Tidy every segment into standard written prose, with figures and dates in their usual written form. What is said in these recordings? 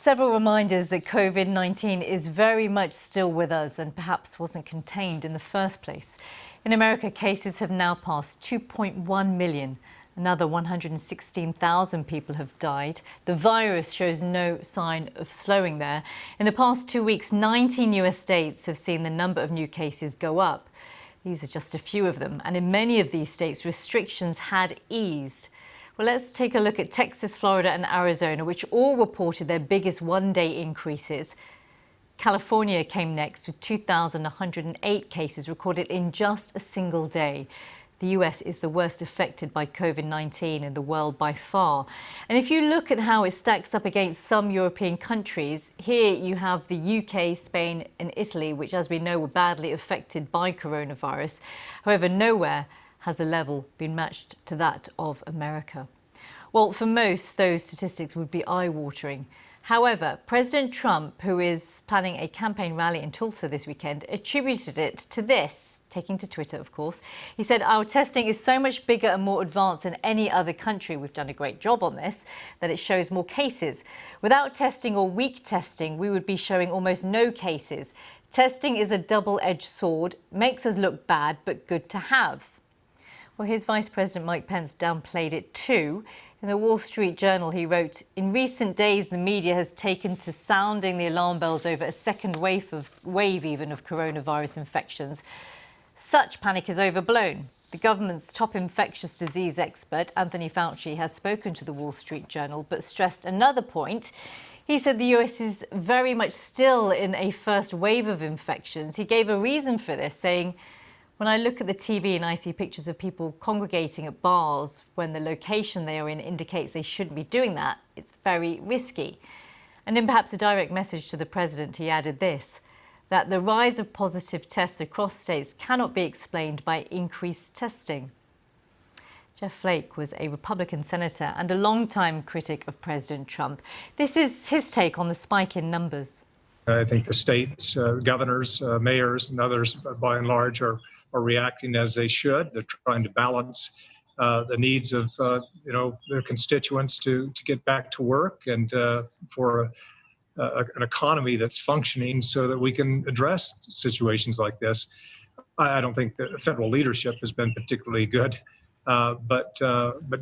Several reminders that COVID-19 is very much still with us and perhaps wasn't contained in the first place. In America, cases have now passed 2.1 million. Another 116,000 people have died. The virus shows no sign of slowing there. In the past 2 weeks, 19 US states have seen the number of new cases go up. These are just a few of them, and in many of these states, restrictions had eased. Well, let's take a look at Texas, Florida and Arizona, which all reported their biggest one-day increases. California came next with 2,108 cases recorded in just a single day. The US is the worst affected by COVID-19 in the world by far. And if you look at how it stacks up against some European countries, here you have the UK, Spain and Italy, which, as we know, were badly affected by coronavirus. However, nowhere has the level been matched to that of America. Well, for most, those statistics would be eye-watering. However, President Trump, who is planning a campaign rally in Tulsa this weekend, attributed it to this, taking to Twitter, of course. He said, "Our testing is so much bigger and more advanced than any other country. We've done a great job on this, that it shows more cases. Without testing or weak testing, we would be showing almost no cases. Testing is a double-edged sword, makes us look bad, but good to have." Well, his Vice President Mike Pence downplayed it too. In the Wall Street Journal, he wrote, "In recent days, the media has taken to sounding the alarm bells over a second wave of coronavirus infections. Such panic is overblown. The government's top infectious disease expert, Anthony Fauci, has spoken to the Wall Street Journal, but stressed another point. He said the US is very much still in a first wave of infections. He gave a reason for this, saying, "When I look at the TV and I see pictures of people congregating at bars when the location they are in indicates they shouldn't be doing that, it's very risky." And in perhaps a direct message to the president, he added this, that the rise of positive tests across states cannot be explained by increased testing. Jeff Flake was a Republican senator and a longtime critic of President Trump. This is his take on the spike in numbers. I think the states, governors, mayors and others, by and large, are reacting as they should. They're trying to balance the needs of their constituents to get back to work and for an economy that's functioning so that we can address situations like this. I don't think the federal leadership has been particularly good, but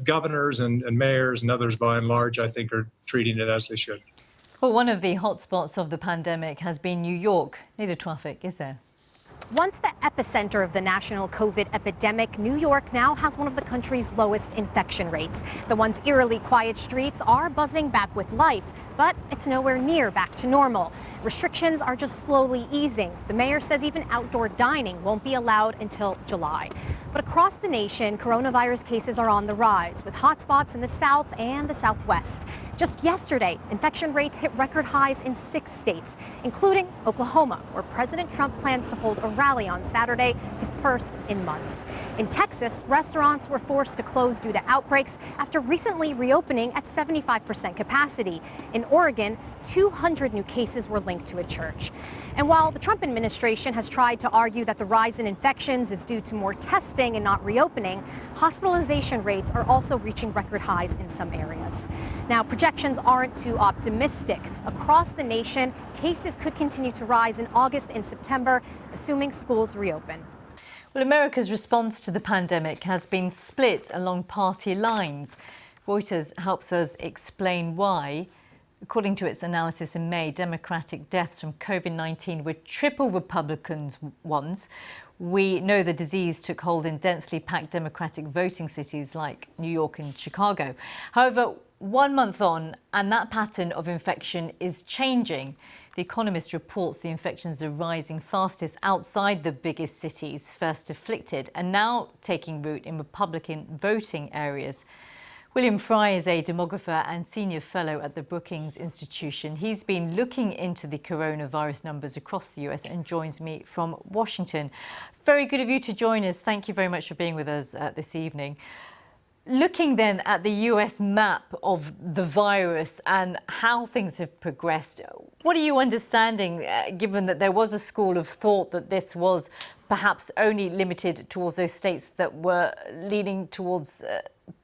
governors and mayors and others, by and large, I think are treating it as they should. Well, one of the hotspots of the pandemic has been New York. Neither traffic, is there? Once the epicenter of the national COVID epidemic, New York now has one of the country's lowest infection rates. The once eerily quiet streets are buzzing back with life, but it's nowhere near back to normal. Restrictions are just slowly easing. The mayor says even outdoor dining won't be allowed until July. But across the nation, coronavirus cases are on the rise, with hotspots in the South and the Southwest. Just yesterday, infection rates hit record highs in 6 states, including Oklahoma, where President Trump plans to hold a rally on Saturday, his first in months. In Texas, restaurants were forced to close due to outbreaks after recently reopening at 75% capacity. In Oregon, 200 new cases were linked to a church. And while the Trump administration has tried to argue that the rise in infections is due to more testing and not reopening, hospitalization rates are also reaching record highs in some areas. Now, projections aren't too optimistic. Across the nation, cases could continue to rise in August and September, assuming schools reopen. Well, America's response to the pandemic has been split along party lines. Reuters helps us explain why. According to its analysis in May, Democratic deaths from COVID-19 were triple Republicans' ones. We know the disease took hold in densely packed Democratic voting cities like New York and Chicago. However, 1 month on, and that pattern of infection is changing. The Economist reports the infections are rising fastest outside the biggest cities first afflicted and now taking root in Republican voting areas. William Fry is a demographer and senior fellow at the Brookings Institution. He's been looking into the coronavirus numbers across the US and joins me from Washington. Very good of you to join us. Thank you very much for being with us this evening. Looking then at the US map of the virus and how things have progressed, what are you understanding, given that there was a school of thought that this was perhaps only limited towards those states that were leaning towards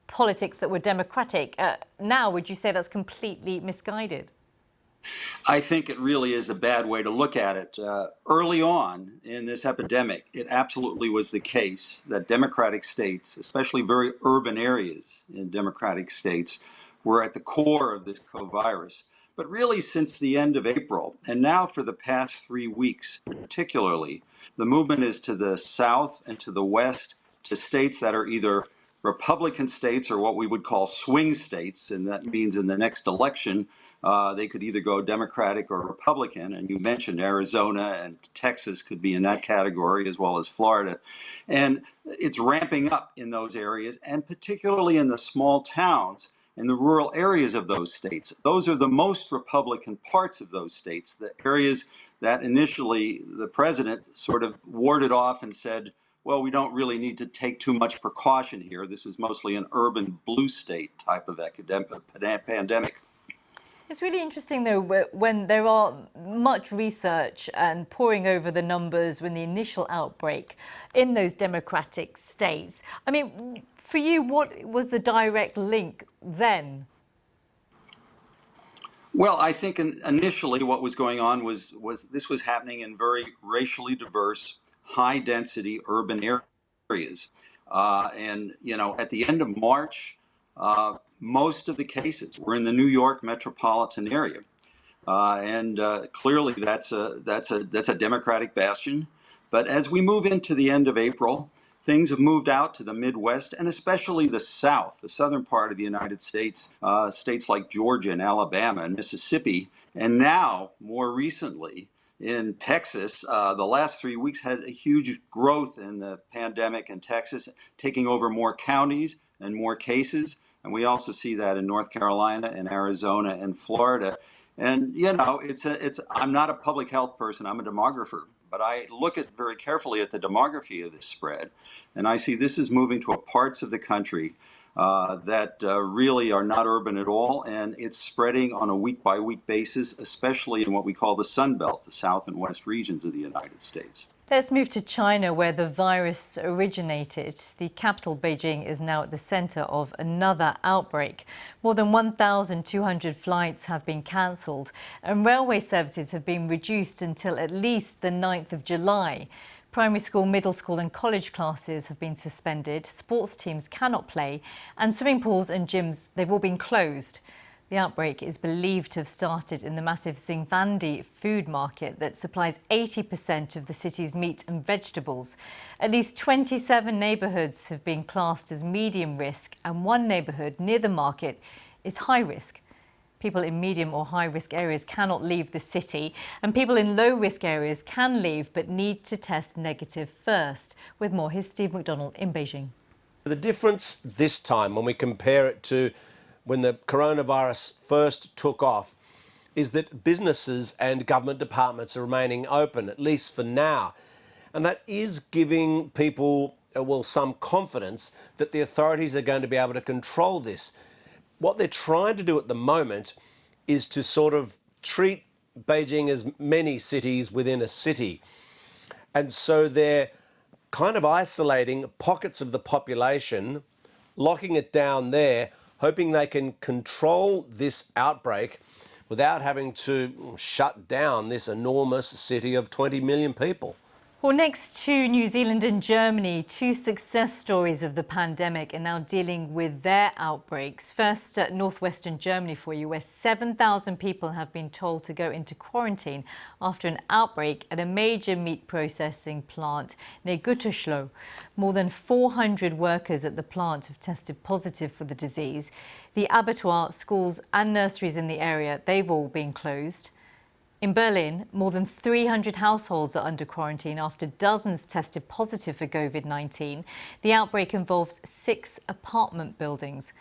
politics that were democratic? Now, would you say that's completely misguided? I think it really is a bad way to look at it. Early on in this epidemic, it absolutely was the case that democratic states, especially very urban areas in democratic states, were at the core of this virus. But really, since the end of April, and now for the past 3 weeks particularly, the movement is to the south and to the west, to states that are either Republican states or what we would call swing states, and that means in the next election, they could either go Democratic or Republican, and you mentioned Arizona and Texas could be in that category, as well as Florida. And it's ramping up in those areas, and particularly in the small towns and the rural areas of those states. Those are the most Republican parts of those states, the areas that initially the president sort of warded off and said, well, we don't really need to take too much precaution here. This is mostly an urban blue state type of pandemic. It's really interesting, though, when there are much research and poring over the numbers when the initial outbreak in those democratic states. I mean, for you, what was the direct link then? Well, I think initially what was going on was this was happening in very racially diverse, high-density urban areas. And, you know, at the end of March, most of the cases were in the New York metropolitan area. And clearly that's a Democratic bastion. But as we move into the end of April, things have moved out to the Midwest and especially the South, the southern part of the United States, states like Georgia and Alabama and Mississippi. And now, more recently, in Texas, the last 3 weeks had a huge growth in the pandemic in Texas, taking over more counties and more cases. And we also see that in North Carolina and Arizona and Florida. And, you know, I'm not a public health person, I'm a demographer, but I look at very carefully at the demography of this spread. And I see this is moving to parts of the country that really are not urban at all. And it's spreading on a week by week basis, especially in what we call the Sun Belt, the south and west regions of the United States. Let's move to China, where the virus originated. The capital, Beijing, is now at the centre of another outbreak. More than 1,200 flights have been cancelled, and railway services have been reduced until at least the 9th of July. Primary school, middle school and college classes have been suspended, sports teams cannot play, and swimming pools and gyms, they've all been closed. The outbreak is believed to have started in the massive Xingvandi food market that supplies 80% of the city's meat and vegetables. At least 27 neighbourhoods have been classed as medium risk, and one neighbourhood near the market is high risk. People in medium or high risk areas cannot leave the city, and people in low risk areas can leave but need to test negative first. With more, here's Steve McDonald in Beijing. The difference this time, when we compare it to when the coronavirus first took off, is that businesses and government departments are remaining open, at least for now. And that is giving people, well, some confidence that the authorities are going to be able to control this. What they're trying to do at the moment is to sort of treat Beijing as many cities within a city. And so they're kind of isolating pockets of the population, locking it down there, hoping they can control this outbreak without having to shut down this enormous city of 20 million people. Well, next to New Zealand and Germany, two success stories of the pandemic are now dealing with their outbreaks. First, Northwestern Germany for you, where 7,000 people have been told to go into quarantine after an outbreak at a major meat processing plant near Gütersloh. More than 400 workers at the plant have tested positive for the disease. The abattoir, schools and nurseries in the area, they've all been closed. In Berlin, more than 300 households are under quarantine after dozens tested positive for COVID-19. The outbreak involves 6 apartment buildings.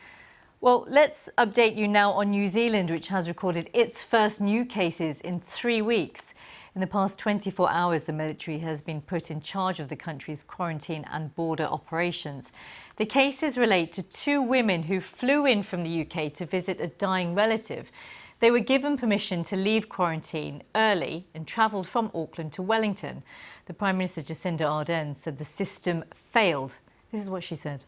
Well, let's update you now on New Zealand, which has recorded its first new cases in 3 weeks. In the past 24 hours, the military has been put in charge of the country's quarantine and border operations. The cases relate to 2 women who flew in from the UK to visit a dying relative. They were given permission to leave quarantine early and travelled from Auckland to Wellington. The Prime Minister Jacinda Ardern said the system failed. This is what she said.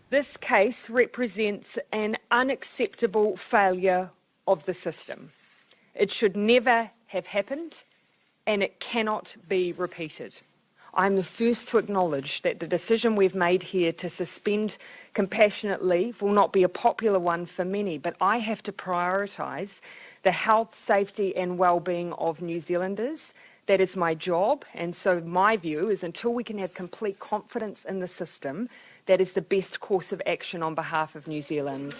This case represents an unacceptable failure of the system. It should never have happened, and it cannot be repeated. I'm the first to acknowledge that the decision we've made here to suspend compassionate leave will not be a popular one for many, but I have to prioritise the health, safety and well-being of New Zealanders. That is my job, and so my view is until we can have complete confidence in the system, that is the best course of action on behalf of New Zealand.